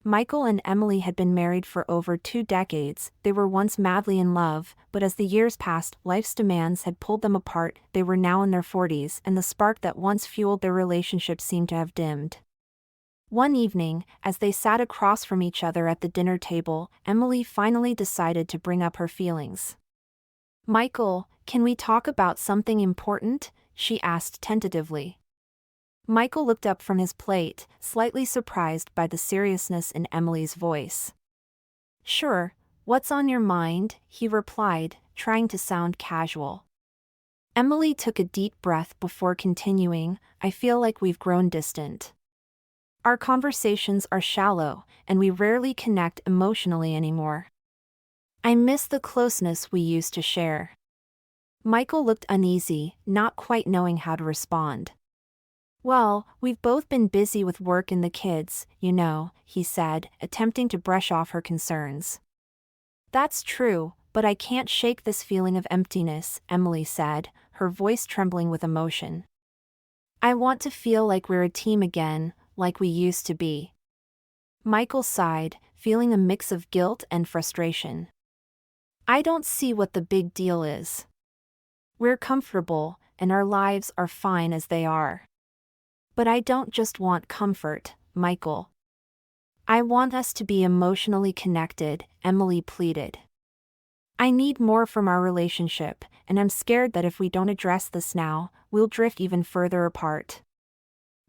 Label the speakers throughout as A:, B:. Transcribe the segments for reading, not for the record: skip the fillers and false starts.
A: Michael and Emily had been married for over 2 decades. They were once madly in love, but as the years passed, life's demands had pulled them apart. They were now in their 40s, and the spark that once fueled their relationship seemed to have dimmed. One evening, as they sat across from each other at the dinner table, Emily finally decided to bring up her feelings. "Michael, can we talk about something important?" she asked tentatively. Michael looked up from his plate, slightly surprised by the seriousness in Emily's voice. "Sure, what's on your mind?" he replied, trying to sound casual. Emily took a deep breath before continuing. "I feel like we've grown distant. Our conversations are shallow, and we rarely connect emotionally anymore. I miss the closeness we used to share." Michael looked uneasy, not quite knowing how to respond. "Well, we've both been busy with work and the kids, he said, attempting to brush off her concerns. "That's true, but I can't shake this feeling of emptiness," Emily said, her voice trembling with emotion. "I want to feel like we're a team again, like we used to be." Michael sighed, feeling a mix of guilt and frustration. "I don't see what the big deal is. We're comfortable, and our lives are fine as they are. But I don't just want comfort, Michael. I want us to be emotionally connected," Emily pleaded. "I need more from our relationship, and I'm scared that if we don't address this now, we'll drift even further apart."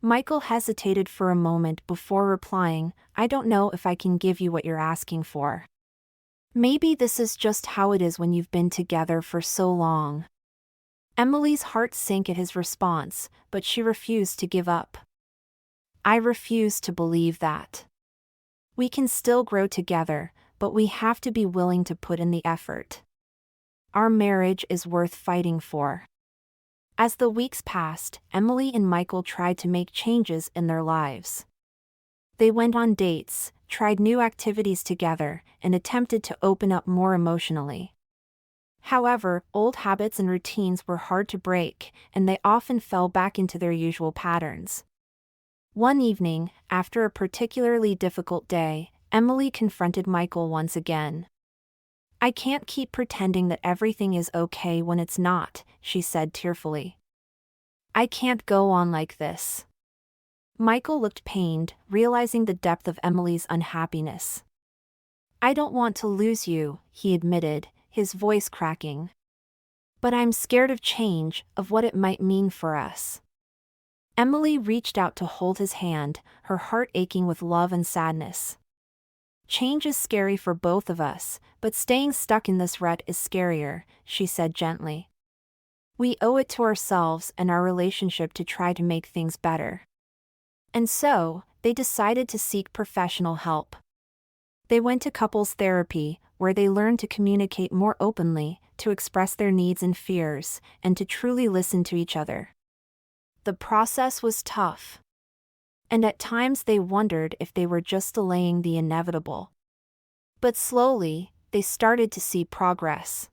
A: Michael hesitated for a moment before replying, "I don't know if I can give you what you're asking for. Maybe this is just how it is when you've been together for so long." Emily's heart sank at his response, but she refused to give up. "I refuse to believe that. We can still grow together, but we have to be willing to put in the effort. Our marriage is worth fighting for." As the weeks passed, Emily and Michael tried to make changes in their lives. They went on dates, tried new activities together, and attempted to open up more emotionally. However, old habits and routines were hard to break, and they often fell back into their usual patterns. One evening, after a particularly difficult day, Emily confronted Michael once again. "I can't keep pretending that everything is okay when it's not," she said tearfully. "I can't go on like this." Michael looked pained, realizing the depth of Emily's unhappiness. "I don't want to lose you," he admitted, his voice cracking. "But I'm scared of change, of what it might mean for us." Emily reached out to hold his hand, her heart aching with love and sadness. "Change is scary for both of us, but staying stuck in this rut is scarier," she said gently. "We owe it to ourselves and our relationship to try to make things better." And so, they decided to seek professional help. They went to couples therapy, where they learned to communicate more openly, to express their needs and fears, and to truly listen to each other. The process was tough. And at times they wondered if they were just delaying the inevitable. But slowly, they started to see progress.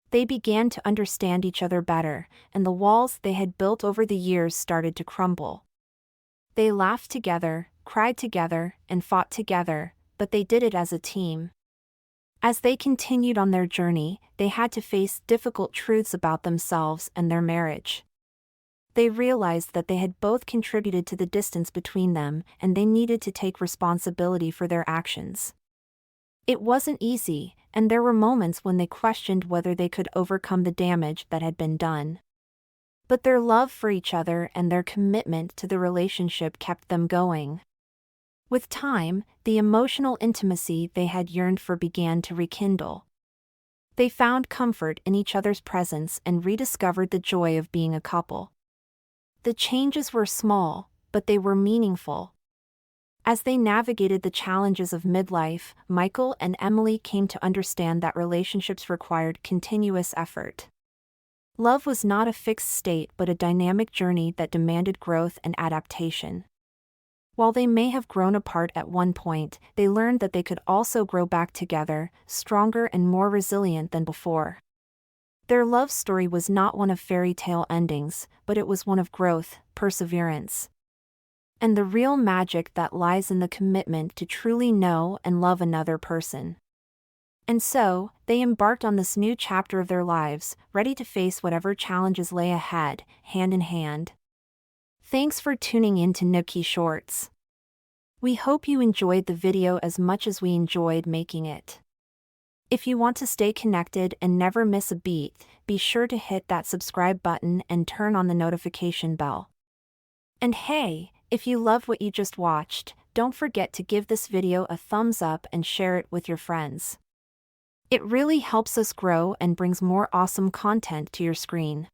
A: They began to understand each other better, and the walls they had built over the years started to crumble. They laughed together, cried together, and fought together, but they did it as a team. As they continued on their journey, they had to face difficult truths about themselves and their marriage. They realized that they had both contributed to the distance between them, and they needed to take responsibility for their actions. It wasn't easy, and there were moments when they questioned whether they could overcome the damage that had been done. But their love for each other and their commitment to the relationship kept them going. With time, the emotional intimacy they had yearned for began to rekindle. They found comfort in each other's presence and rediscovered the joy of being a couple. The changes were small, but they were meaningful. As they navigated the challenges of midlife, Michael and Emily came to understand that relationships required continuous effort. Love was not a fixed state but a dynamic journey that demanded growth and adaptation. While they may have grown apart at one point, they learned that they could also grow back together, stronger and more resilient than before. Their love story was not one of fairy tale endings, but it was one of growth, perseverance, and the real magic that lies in the commitment to truly know and love another person. And so, they embarked on this new chapter of their lives, ready to face whatever challenges lay ahead, hand in hand. Thanks for tuning in to Nookie Shorts. We hope you enjoyed the video as much as we enjoyed making it. If you want to stay connected and never miss a beat, be sure to hit that subscribe button and turn on the notification bell. And hey, if you love what you just watched, don't forget to give this video a thumbs up and share it with your friends. It really helps us grow and brings more awesome content to your screen.